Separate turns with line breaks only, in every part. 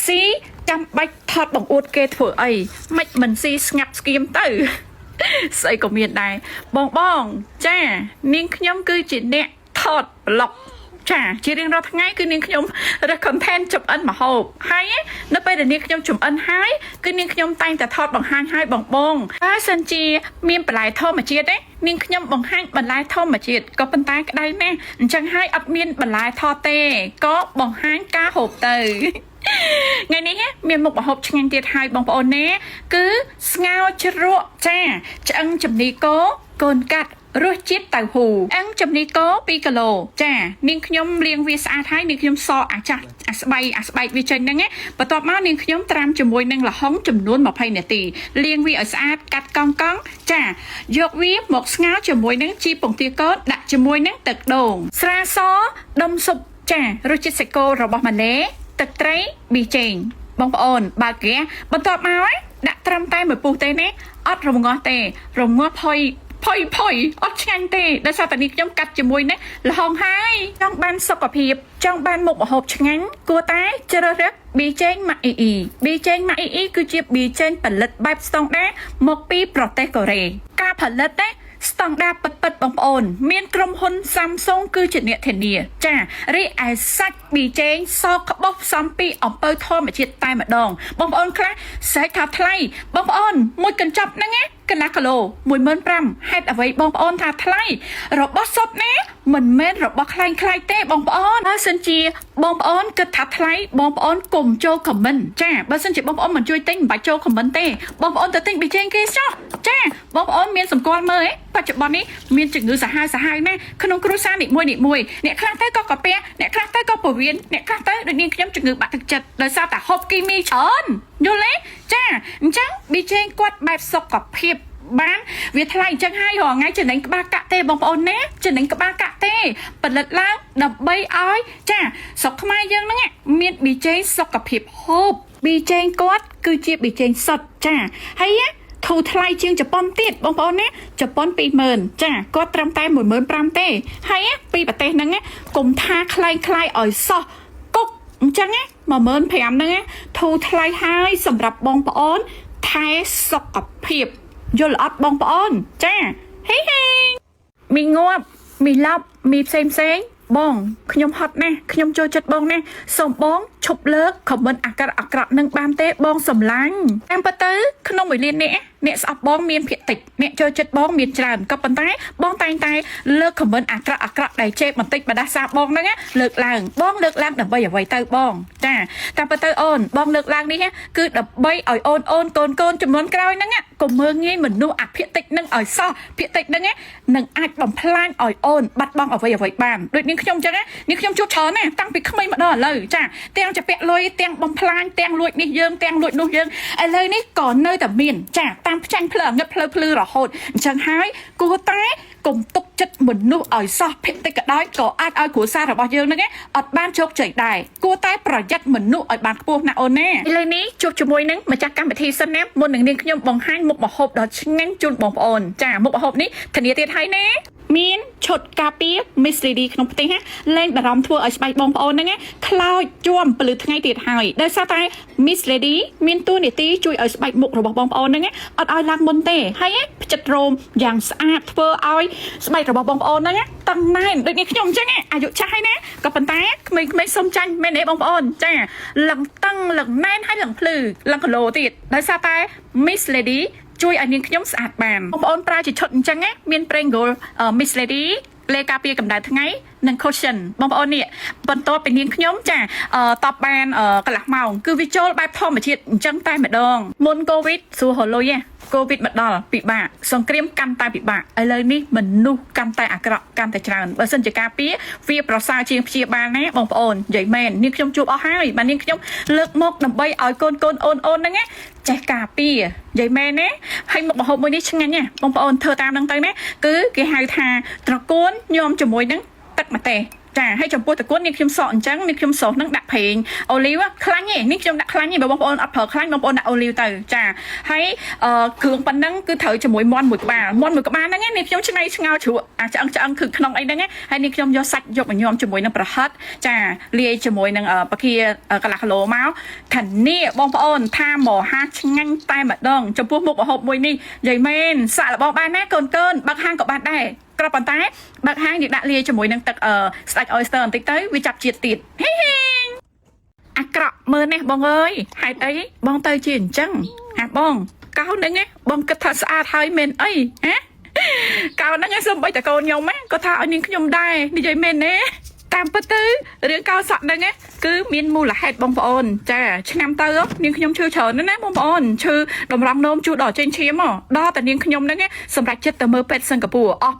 ស៊ីចាំបាច់ថតបង្អួតគេធ្វើអីមិនមិនស៊ីស្ងាត់ស្គៀមទៅស្អីក៏មានដែរបងចានាងខ្ញុំគឺជាអ្នកថតប្លុកចាជារៀងរាល់ថ្ងៃគឺនាងខ្ញុំរើស content ចំអិនម្ហូបហើយនៅពេលដែលនាងខ្ញុំចំអិនហើយគឺនាងខ្ញុំតែងតែថតបង្ហាញឲ្យបងបើសិនជាមានបន្លែធម្មជាតិទេនាងខ្ញុំបង្ហាញបន្លែធម្មជាតិក៏ប៉ុន្តែក្តៅណាស់អញ្ចឹងហើយអត់មានបន្លែថតទេក៏បង្ហាញការហូបទៅថ្ងៃនេះមានមុខម្ហូបឆ្ងាញ់ទៀតហើយបងប្អូនណាគឺស្ងោរជ្រក់ចាឆ្អឹងជំនីកកូនកាត់រសជាតិតៅហ៊ូឆ្អឹងជំនីក2គីឡូចានាងខ្ញុំលាងវាស្អាតហើយនាងខ្ញុំសកអាស្បែកវាចេញហ្នឹងបន្ទាប់មកនាងខ្ញុំត្រាំជាមួយនឹងល្ហុងចំនួន20នាទីលាងវាឲ្យស្អាតកាត់កង់ចាយកវាមកស្ងោរជាមួយនឹងជីពងទាកូនដាក់ជាមួយនឹងទឹកដូងស្រាសដុំស៊ុបចារសជាតិសាច់គោរបស់ម៉ាឡេទឹកត្រីប៊ីចេងបងប្អូនបើកគេបន្ទាប់មកដាក់ត្រឹមតែមួយពុះទេណាអត់រងាស់ទេរងាស់ផុយអត់ឆ្ងាញ់ទេដោយសារតែនេះខ្ញុំកាត់ជាមួយនេះល្ហុងហើយចង់បានសុខភាពចង់បានមុខម្ហូបឆ្ងាញ់គួរតែជ្រើសរើសប៊ីចេងម៉ាក់អ៊ីប៊ីចេងម៉ាក់អ៊ីគឺជាប៊ីចេងផលិតបែបស្តង់ដារមកពីប្រទេសកូរ៉េការផលិតទេស្តង់ដារពិតបងប្អូនមានក្រុមហ៊ុន Samsung គឺជាអ្នកធានាចារីឯសាច់ប៊ីចេងសក្បុសផ្សំពីអំពៅធម្មជាតិតែម្ដងបងប្អូនខ្លះស្រែកថាថ្លៃបងប្អូនមួយកញ្ចប់ហ្នឹងណាកន្លះគីឡូ 15,000 ហេតុអ្វីបងប្អូនថាថ្លៃរបស់សុទ្ធណាមិនមែនរបស់ខ្លាំងទេបងប្អូនបើសិនជាបងប្អូនគិតថាថ្លៃបងប្អូនកុំចូលខមមិនចាបើសិនជាបងប្អូនមិនជួយទិញមិនបាច់ចូលខមមិនទេបងប្អូនទៅទិញប៊ីចេងគេចុះចាបងប្អូនមានសម្គាល់មើលបច្ចុប្បន្ននេះមានជំងឺសាហាវណាក្នុងគ្រួសារនីមួយអ្នកខ្លះទៅក៏កាពះអ្នកខ្លះទៅក៏ពោះវៀនអ្នកខ្លះទៅដូចនាងខ្ញុំជំងឺបាក់ទឹកចិត្តដោយសារតែហូបគីមីច្រើនយល់ទេចាអញ្ចឹងប៊ីចេងគាត់បែបសុខភាពបានវាថ្លៃអញ្ចឹងហើយរាល់ថ្ងៃចំណេញក្បាលកាក់ទេបងប្អូនណាចំណេញក្បាលកាក់ទេផលិតឡើងដើម្បីឲ្យចាស្រុកខ្មែរយើងហ្នឹងមានប៊ីចេងសុខភាពហូបប៊ីចេងគាត់គឺជាប៊ីចេងសុទ្ធចាហើយធូរថ្លៃជាងជប៉ុនទៀតបងប្អូនណាជប៉ុន 20,000 ចាគាត់ត្រឹមតែ 15,000 ទេហើយពីប្រទេសហ្នឹងកុំថាคล้ายឲ្យសោះគុកអញ្ចឹង15,000ហ្នឹងធូរថ្លៃហើយសម្រាប់បងប្អូនថែសុខភាពយល់អត់បងប្អូនចាហេមីងាប់មីឡប់មីផ្សេងបងខ្ញុំហត់ណាស់ខ្ញុំចូលចិត្តបងណាស់សូមបងឈប់លើកខមមិនអាក្រក់នឹងបានទេបងសម្លាញ់តាមពិតទៅក្នុងមួយលានអ្នកស្អប់បងមានភាគតិចអ្នកចូលចិត្តបងមានច្រើនក៏ប៉ុន្តែបងតែងតែលើកខមមិនអាក្រក់ដែលជេរបន្តិចបដាសាបងហ្នឹងលើកឡើងបងលើកឡើងដើម្បីអ្វីទៅបងចាតាមពិតទៅអូនបងលើកឡើងនេះគឺដើម្បីឲ្យអូនកូនចំនួនក្រោយហ្នឹងកុំមើងងាយមនុស្សអាភាគតិចហ្នឹងឲ្យសោះភាគតិចហ្នឹងនឹងអាចបំផ្លាញឲ្យអូនបាត់បង់អ្វីបានដូចនាងខ្ញុំចឹងនាងខ្ញុំជួបច្រើនណាស់តាំងពីក្មេងមកដល់ឥឡូវចាទាំងចាពាក់លុយទាំងបំផ្លាញទាំងលួចនេះយើងទាំងលួចនោះយើងឥឡូវនេះក៏នៅតែមានចាតាមផ្ចាញ់ផ្លូវងឹតផ្លូវភ្លឺរហូតអញ្ចឹងហើយគួរតែកុំទុកចិត្តមនុស្សឲ្យសោះភាគតិចក៏ដោយក៏អាចឲ្យគ្រួសាររបស់យើងហ្នឹងអត់បានជោគជ័យដែរគួរតែប្រយ័ត្នមនុស្សឲ្យបានខ្ពស់ណាអូនណាឥឡូវនេះជួបជាមួយនឹងម្ចាស់កម្មវិធីសិនណាមុននឹងនាងខ្ញុំបង្ហាញមុខម្ហូបដ៏ឆ្ងាញ់ជូនបងប្អូនចាមុខម្ហូបនេះធានាទៀតហើយណាមានឈុតការពារ Miss Lady ក្នុងផ្ទះលែងបារម្ភធ្វើឲ្យស្បែកបងប្អូនហ្នឹងខ្លោចជាប់ពលឺថ្ងៃទៀតហើយដោយសារតែ Miss Lady មានតួនាទីជួយឲ្យស្បែកមុខរបស់បងប្អូនហ្នឹងអត់ឲ្យឡើងមុនទេហើយផ្ចិតរោមយ៉ាងស្អាតធ្វើឲ្យស្បែករបស់បងប្អូនហ្នឹងតឹងណែនដូចនេះខ្ញុំអញ្ចឹងអាយុចាស់ហើយណាក៏ប៉ុន្តែក្មេងៗសុំចាញ់មែនទេបងប្អូនចាលឹងតឹងលឹងណែនហើយលឹងភ្លឺលឹងគីឡូទៀតដោយសារតែ Miss Ladyជួយឲ្យនាងខ្ញុំស្អាតបានបងប្អូនប្រើជាឈុតអញ្ចឹងមានប្រេង Gold Miss Lady លេការពារកម្ដៅថ្ងៃនិង cushion បងប្អូននេះបន្ទាប់ពីនាងខ្ញុំចាតបបានកន្លះម៉ោងគឺវាចូលបែបធម្មជាតិអញ្ចឹងតែម្ដងមុនកូវីដសួរហលុយកូវីដមកដល់ពិបាកសង្គ្រាមកាន់តែពិបាកឥឡូវនេះមនុស្សកាន់តែអាក្រក់កាន់តែច្រើនបើសិនជាការពារវាប្រសើរជាងព្យាបាលណាបងប្អូននិយាយមែននាងខ្ញុំជួបអស់ហើយបាទនាងខ្ញុំលើកមកដើម្បីឲ្យកូនអូនហ្នឹងចេះការពារនិយាយមែនណាហើយមុខម្ហូបមួយនេះឆ្ងាញ់ណាបងប្អូនធ្វើតាមហ្នឹងទៅណាគឺគេហៅថាត្រកួនញោមជាមួយនឹងទឹកម្ទេស ចាហើយចំពោះតកួននេះខ្ញុំសក់អញ្ចឹងនេះខ្ញុំសក់នឹងដាក់ប្រេងអូលីវខ្លាញ់ឯនេះខ្ញុំដាក់ខ្លាញ់ឯបងប្អូនអត់ប្រើខ្លាញ់បងប្អូនដាក់អូលីវទៅចាហើយគ្រឿងប៉ុណ្ណឹងគឺត្រូវជាមួយមាន់មួយក្បាលហ្នឹងនេះខ្ញុំឆ្នៃឆ្ងោជ្រក់ឆ្អឹងគឺក្នុងអីហ្នឹងហើយនេះខ្ញុំយកសាច់យកមកញោមជាមួយនឹងប្រហិតចាលាយជាមួយនឹងបកាកន្លះគីឡូមកធានាបងប្អូនថាមហាឆ្ងាញ់តែម្ដងចំពោះមុខម្ហូបមួយនេះនិយាយមែនសាក់របស់បានណាកូនបើកហាងក៏បានដែរក្របប៉ុន្តែបើកហាងយើងដាក់លាយជាមួយនឹងទឹកស្ដាច់ oyster បន្តិចទៅវាចាប់ជាតិទៀតហេអាក្រក់មើលនេះបងអើយហេតុអីបងទៅជាអញ្ចឹងអាបងកោហ្នឹងបងគិតថាស្អាតហើយមែនអីហ៎កោហ្នឹងសូម្បីតែកូនខ្ញុំក៏ថាឲ្យនាងខ្ញុំដែរនិយាយមែនទេតាមពិតទៅរឿងកោសក់ហ្នឹងគឺមានមូលហេតុបងប្អូនចាឆ្នាំទៅនាងខ្ញុំឈឺច្រើនណាស់បងប្អូនឈឺតម្រង់នោមជួដល់ចេញឈាមដល់តែនាងខ្ញុំហ្នឹងសម្រាប់ចិត្តទៅមើលពេទ្យសិង្ហបុរីអស់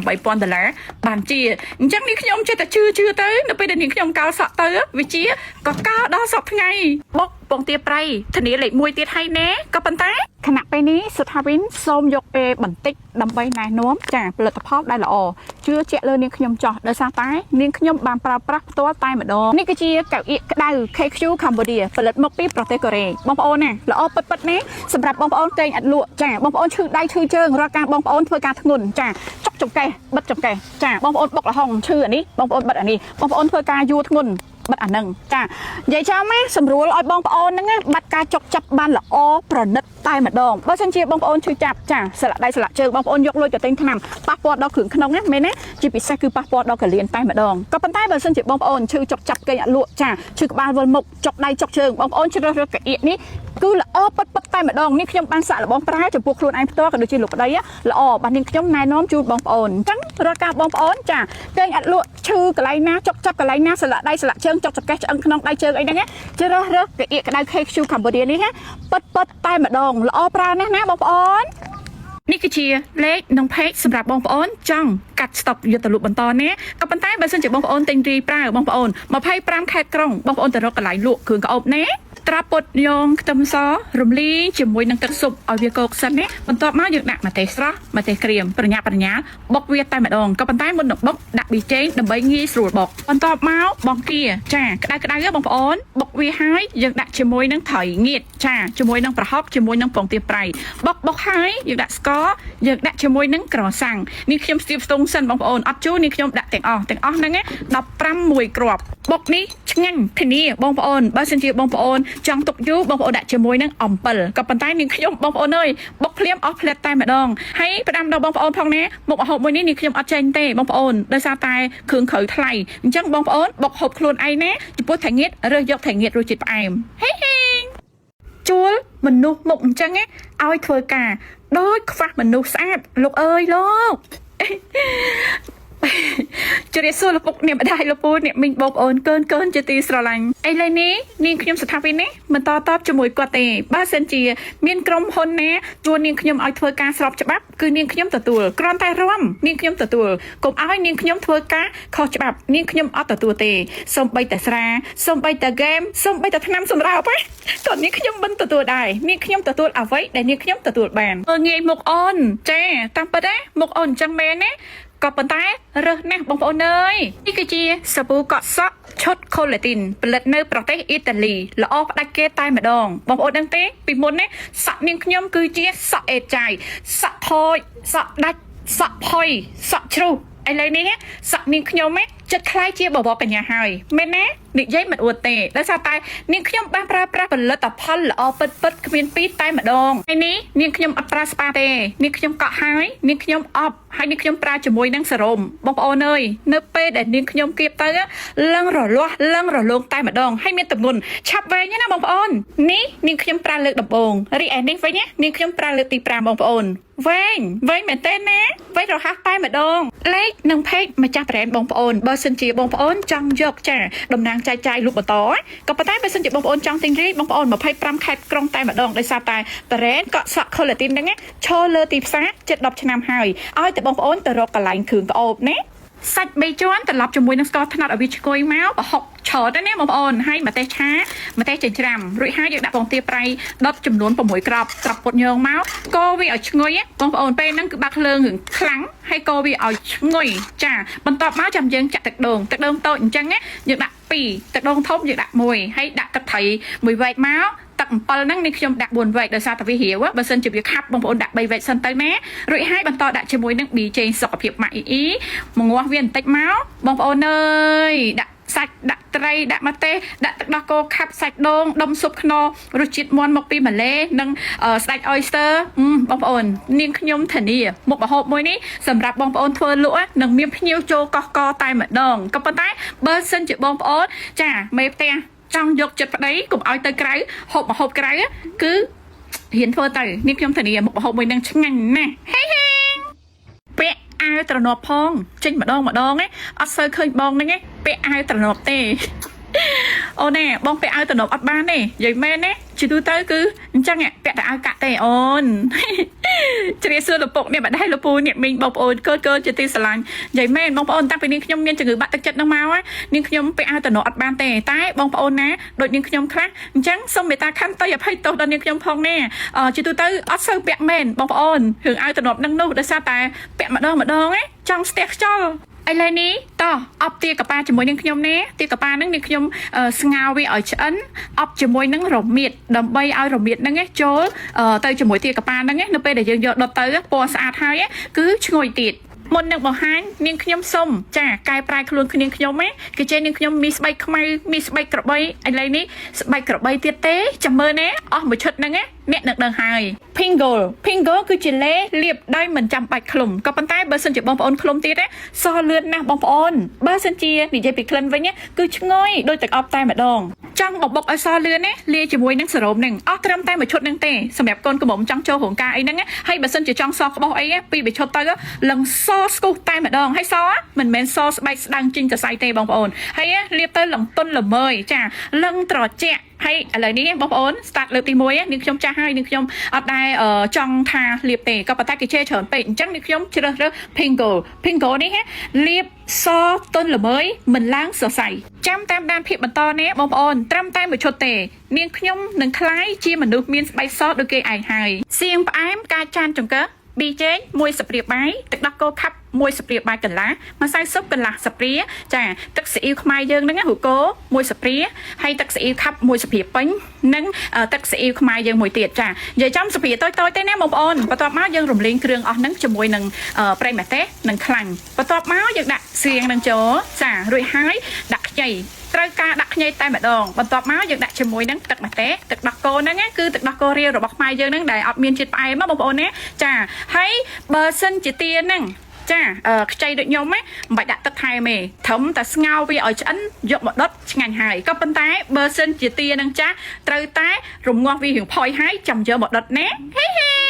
$7,000បានជាអញ្ចឹងនាងខ្ញុំចិត្តតែជឿទៅនៅពេលដែលនាងខ្ញុំកោសក់ទៅវាជាក៏កោដល់សប្តាហ៍ថ្ងៃបុកពងទាប្រៃធានាលេខ1ទៀតហើយណែក៏ប៉ុន្តែខណៈពេលនេះសុថាវិនសូមយកពេលបន្តិចដើម្បីណែនាំចាផលិតផលដែលល្អជឿជាក់លើនាងខ្ញុំចោះដោយសារតែនាងខ្ញុំបានប្រើប្រាស់ផ្ទាល់តែម្ដងនេះគឺជាកៅអៀកក្តៅ KQ Cambodia ផលិតមកពីប្រទេសកូរ៉េបងប្អូនណាល្អពិតណាសម្រាប់បងប្អូនតែងអត់លក់ចាបងប្អូនឈឺដៃឈឺជើងរាល់ការបងប្អូនធ្វើការធ្ងន់ចាចុកចង្កេះបិទចង្កេះចាបងប្អូនបុកលហុងឈឺអានេះបងប្អូនបិទអានេះបងប្អូនធ្វើការយួរធ្ងន់បិទអានឹងចានិយាយចាំណាស្រួលឲ្យបងប្អូនហ្នឹងបាត់ការចុកចាប់បានល្អប្រណិតតែម្ដងបើសិនជាបងប្អូនឈឺចាប់ចាស្លាក់ដៃស្លាក់ជើងបងប្អូនយកលុយទៅទិញថ្នាំប៉ះពាល់ដល់គ្រឿងក្នុងណាមែនទេជាពិសេសគឺប៉ះពាល់ដល់កលៀនតែម្ដងក៏ប៉ុន្តែបើសិនជាបងប្អូនឈឺចុកចាប់គេអត់លក់ចាឈឺក្បាលវិលមុខចុកដៃចុកជើងបងប្អូនជ្រើសរើសកាអៀកនេះគឺល្អពិតតែម្ដងនេះខ្ញុំបានសាក់របស់ប្រើចំពោះខ្លួនឯងផ្ទាល់ក៏ដូចជាលោកប្តីល្អបាទនាងខ្ញុំណែនាំជូនបងប្អូនអញ្ចឹងរាល់ការបងប្អូនចាគេអត់លក់ឈឺកន្លែងណាចុកចាប់កន្លែងណាស្លាក់ដៃស្លាក់ជើងចុកចង្កេះឆ្អឹងក្នុងដៃជើងអីហ្នឹងជ្រើសរើសកាអៀកក្តៅ KQ Cambodia នេះពិតតែម្ដងល្អប្រើណាស់ណាបងប្អូននេះគឺជាលេខនិង page សម្រាប់បងប្អូនចង់កាត់ stock យកទៅលក់បន្តណាក៏ប៉ុន្តែបើសិនជាបងប្អូនទិញរីប្រើបងប្អូន25ខេត្តក្រុងបងប្អូនទៅរកកន្លែងលក់គ្រឿងក្អប់ណាត្រាប់ពុតយ៉ងខ្ទឹមសរំលីជាមួយនឹងទឹកស៊ុបឲ្យវាកោកសិនណាបន្ទាប់មកយើងដាក់ម្ទេសស្រស់ម្ទេសក្រៀមប្រញាប់បុកវាតែម្ដងក៏ប៉ុន្តែមុននឹងបុកដាក់ប៊ីចេងដើម្បីងាយស្រួលបុកបន្ទាប់មកបង្គាចាក្តៅបងប្អូនបុកវាហើយយើងដាក់ជាមួយនឹងត្រីងៀតចាជាមួយនឹងប្រហុកជាមួយនឹងពងទាប្រៃបុកហើយយើងដាក់ស្ករយើងដាក់ជាមួយនឹងក្រសាំងនេះខ្ញុំស្ទាបស្ទងសិនបងប្អូនអត់ជូរនេះខ្ញុំដាក់ទាំងអស់ហ្នឹង15មួយគ្រាប់បុកនេះឆ្ងាញ់ធានាបងប្អូនបើសិនជាបងប្អូនចង់ទុកយូរបងប្អូនដាក់ជាមួយនឹងអំបិលក៏ប៉ុន្តែនាងខ្ញុំបងប្អូនអើយបុកភ្លាមអស់ផ្លែតតែម្ដងហើយផ្ដាំដល់បងប្អូនផងណាមុខម្ហូបមួយនេះនាងខ្ញុំអត់ចេញទេបងប្អូនដោយសារតែគ្រឿងក្រៅថ្លៃអញ្ចឹងបងប្អូនបុកហូបខ្លួនឯងណាចំពោះថៃងៀតរើសយកថៃងៀតរសជាតិផ្អែមហេជួលមនុស្សមុខអញ្ចឹងឲ្យធ្វើការដូចខ្វះមនុស្សស្អាតលោកអើយលោកជម្រាបសួរលោកពុកអ្នកម្ដាយលោកពូអ្នកមីងបងប្អូនកូនជាទីស្រឡាញ់ឥឡូវនេះនាងខ្ញុំស្ថាប័ននេះមិនតបជាមួយគាត់ទេបើសិនជាមានក្រុមហ៊ុនណាជួលនាងខ្ញុំឲ្យធ្វើការស្របច្បាប់គឺនាងខ្ញុំទទួលគ្រាន់តែរាំនាងខ្ញុំទទួលកុំឲ្យនាងខ្ញុំធ្វើការខុសច្បាប់នាងខ្ញុំអត់ទទួលទេសូម្បីតែស្រាសូម្បីតែហ្គេមសូម្បីតែថ្នាំសម្រាប់ក៏នាងខ្ញុំមិនទទួលដែរនាងខ្ញុំទទួលអ្វីដែលនាងខ្ញុំទទួលបានងាយមុខអូនចាតាមពិតណាមុខអូនអញ្ចឹងមែនណាក៏ប៉ុន្តែរើសណាស់បងប្អូនអើយនេះគឺជាសាប៊ូកក់សក់ឈុតខូឡាទីនផលិតនៅប្រទេសអ៊ីតាលីល្អផ្ដាច់គេតែម្ដងបងប្អូនដឹងទេពីមុនណាសក់នាងខ្ញុំគឺជាសក់អេតចាយសក់ថយសក់ដាច់សក់ផុយសក់ជ្រុះឥឡូវនេះសក់នាងខ្ញុំចិត្តខ្លាយជាបបរកញ្ញាហើយមែនណានិយាយមិនអួតទេដោយសារតែនាងខ្ញុំបានប្រើប្រាស់ផលិតផលល្អពិតគ្មានពីរតែម្ដងហើយនេះនាងខ្ញុំអត់ប្រើស្ប៉ាទេនាងខ្ញុំកក់ហើយនាងខ្ញុំអប់ហើយនាងខ្ញុំប្រើជាមួយនឹងសេរ៉ូមបងប្អូនអើយនៅពេលដែលនាងខ្ញុំគៀបទៅលឹងរលាស់លឹងរលោងតែម្ដងហើយមានទម្ងន់ឆាប់វែងណាបងប្អូននេះនាងខ្ញុំប្រើលើកដំបូងរីឯនេះវិញនាងខ្ញុំប្រើលើកទី5បងប្អូនវែងមែនទេណាវែងរហ័សតែម្ដងលេខនិងផេកម្ចាស់ប្រេនបងប្អូនបើសិនជាបងប្អូនចង់យកចាតំណាងចែកចាយលក់បន្តក៏ប៉ុន្តែបើសិនជាបងប្អូនចង់ទិញរីបងប្អូន25ខេត្តក្រុងតែម្ដងដោយសារតែប្រេនកក់សក់ខូឡាទីនហ្នឹងឈរលើទីផ្សារជិត10ឆ្នាំហើយឲ្យតែបងប្អូនទៅរកកន្លែងគ្រឿងក្អូបណា សាច់3ជាន់ត្រឡប់ជាមួយនឹងស្ករត្នោតឲ្យវាឈ្ងុយមកប្រហុកឆោតណាបងប្អូនហើយម្ទេសឆាម្ទេសចិញ្ច្រាំរួចហើយយើងដាក់ពងទាប្រៃដុតចំនួន6គ្រាប់ត្រប់ពុតញងមកកូរវាឲ្យឈ្ងុយបងប្អូនពេលហ្នឹងគឺបាក់ភ្លើងរឿងខ្លាំងហើយកូរវាឲ្យឈ្ងុយចាបន្ទាប់មកចាំយើងចាក់ទឹកដូងតូចអញ្ចឹងយើងដាក់2ទឹកដូងធំយើងដាក់1ហើយដាក់ទឹកត្រី1វែកមកទឹកអំពិលហ្នឹងនេះខ្ញុំដាក់4វែកដោយសារតែវារាវបើសិនជាវាខាប់បងប្អូនដាក់3វែកសិនទៅណារួចហើយបន្តដាក់ជាមួយនឹងប៊ីចេងសុខភាពម៉ាក់អ៊ីមកងាស់វាបន្តិចមកបងប្អូនអើយដាក់សាច់ដាក់ត្រីដាក់ម្ទេសដាក់ទឹកដោះគោខាប់សាច់ដូងដុំស៊ុបខ្នុររសជាតិមាន់មកពីម៉ាឡេនិងស្ដេច oyster បងប្អូននាងខ្ញុំធានាមុខម្ហូបមួយនេះសម្រាប់បងប្អូនធ្វើលក់នឹងមានភ្ញៀវចូលកោះកតែម្ដងក៏ប៉ុន្តែបើសិនជាបងប្អូនចាមេផ្ទះចង់យកចិត្តប្តីកុំឲ្យទៅក្រៅហូបម្ហូបក្រៅគឺហ៊ានធ្វើទៅនេះខ្ញុំធានាមុខម្ហូបមួយនឹងឆ្ងាញ់ណាស់ហេហេពាក់អាវត្រណប់ផងចេញម្ដងឯងអត់សូវឃើញបងហ្នឹងឯងពាក់អាវត្រណប់ទេអូនណែបងពាក់អាវត្រណប់អត់បានទេនិយាយមែនទេជាទូទៅគឺអញ្ចឹងពាក់តែអាវកាក់ទេអូនជ្រាបសួរលពុកនេះម្ដាយលពូនេះមីងបងប្អូនកូនជាទីស្រឡាញ់និយាយមែនបងប្អូនតាំងពីនាងខ្ញុំមានជំងឺបាក់ទឹកចិត្តនឹងមកនាងខ្ញុំពាក់អាវត្រណប់អត់បានទេតែបងប្អូនណាដូចនាងខ្ញុំខ្លះអញ្ចឹងសូមមេត្តាខន្តីអភ័យទោសដល់នាងខ្ញុំផងណាជាទូទៅអត់សូវពាក់មែនបងប្អូនរឿងអាវត្រណប់នឹងនោះដោយសារតែពាក់ម្ដងចង់ស្ទះខ្យល់ឥឡូវនេះតោះអបទាកប៉ាជាមួយនឹងខ្ញុំណាទាកប៉ាហ្នឹងនេះខ្ញុំស្ងោរវាឲ្យឆ្អិនអបជាមួយនឹងរមៀតដើម្បីឲ្យរមៀតហ្នឹងចូលទៅជាមួយទាកប៉ាហ្នឹងនៅពេលដែលយើងយកដុតទៅពណ៌ស្អាតហើយគឺឈ្ងុយទៀតមុននឹងបង្ហាញនាងខ្ញុំសុំចាកែប្រែខ្លួនគ្នាខ្ញុំគឺចេះនាងខ្ញុំមានស្បែកខ្មៅមានស្បែកក្របីឥឡូវនេះស្បែកក្របីទៀតទេចាំមើលណាអស់មួយឈុតហ្នឹងអ្នកនឹងដឹងហើយ Pingle គឺជាលេលាបដោយមិនចាំបាច់ឃ្លុំក៏ប៉ុន្តែបើសិនជាបងប្អូនឃ្លុំទៀតសលឿនណាស់បងប្អូនបើសិនជានិយាយពីក្លិនវិញគឺឈ្ងុយដូចទឹកអប់តែម្ដងចង់បុកឲ្យសលឿនលាយជាមួយនឹងសេរ៉ូមហ្នឹងអស់ត្រឹមតែមួយឈុតហ្នឹងទេសម្រាប់កូនកំមុំចង់ចូលរោងការអីហ្នឹងហើយបើសិនជាចង់សក្បោសអីពីមួយឈុតទៅលឹងសស្គុះតែម្ដងហើយសមិនមែនសស្បែកស្ដាំងជីងសរសៃទេបងប្អូនហើយលាបទៅលឹងទុនល្មើយចាលឹងត្រជាក់ហើយឥឡូវនេះបងប្អូន start លើកទី1នាងខ្ញុំចាស់ហើយនាងខ្ញុំអត់ដែរចង់ថាលាបទេក៏ប៉ុន្តែគេជេរច្រើនពេកអញ្ចឹងនាងខ្ញុំជ្រើសរើស Pingle នេះលាបសទុនល្មើយមិនឡើងសរសៃចាំតាមដានភាពបន្តនេះបងប្អូនត្រឹមតែមួយឈុតទេនាងខ្ញុំនឹងក្លាយជាមនុស្សមានស្បែកសដូចគេឯងហើយសៀងផ្អែមការចានចង្កឹះប៊ីចេង1ស្ព្រាបាយទឹកដោះគោខាប់1ស្ព្រាបាយកន្លះម្សៅស៊ុបកន្លះស្ព្រាចាទឹកស៊ីអ៊ីវខ្មែរយើងហ្នឹងរូគោ1ស្ព្រាហើយទឹកស៊ីអ៊ីវខាប់1ស្ព្រាពេញនិងទឹកស៊ីអ៊ីវខ្មែរយើងមួយទៀតចានិយាយចំស្ព្រាតូចទេណាបងប្អូនបន្ទាប់មកយើងរំលែងគ្រឿងអស់ហ្នឹងជាមួយនឹងប្រេងម្ទេសនិងខ្លាញ់បន្ទាប់មកយើងដាក់សៀងនឹងចូលចារួចហើយដាក់ខ្ញីត្រូវការដាក់ខ្ញីតែម្ដងបន្ទាប់មកយើងដាក់ជាមួយនឹងទឹកម្ទេសទឹកដោះគោហ្នឹងគឺទឹកដោះគោរាវរបស់ខ្មែរយើងហ្នឹងដែលអត់មានជាតិផ្អែមបងប្អូនណាចាហើយបើសិនជាទាហ្នឹងចាខ្ចីដូចខ្ញុំមិនបាច់ដាក់ទឹកថែមទេត្រឹមតែស្ងោរវាឲ្យឆ្អិនយកមកដុតឆ្ងាញ់ហើយក៏ប៉ុន្តែបើសិនជាទានឹងចាស់ត្រូវតែរំងាស់វារៀងផុយហើយចាំយកមកដុតណាហេហេ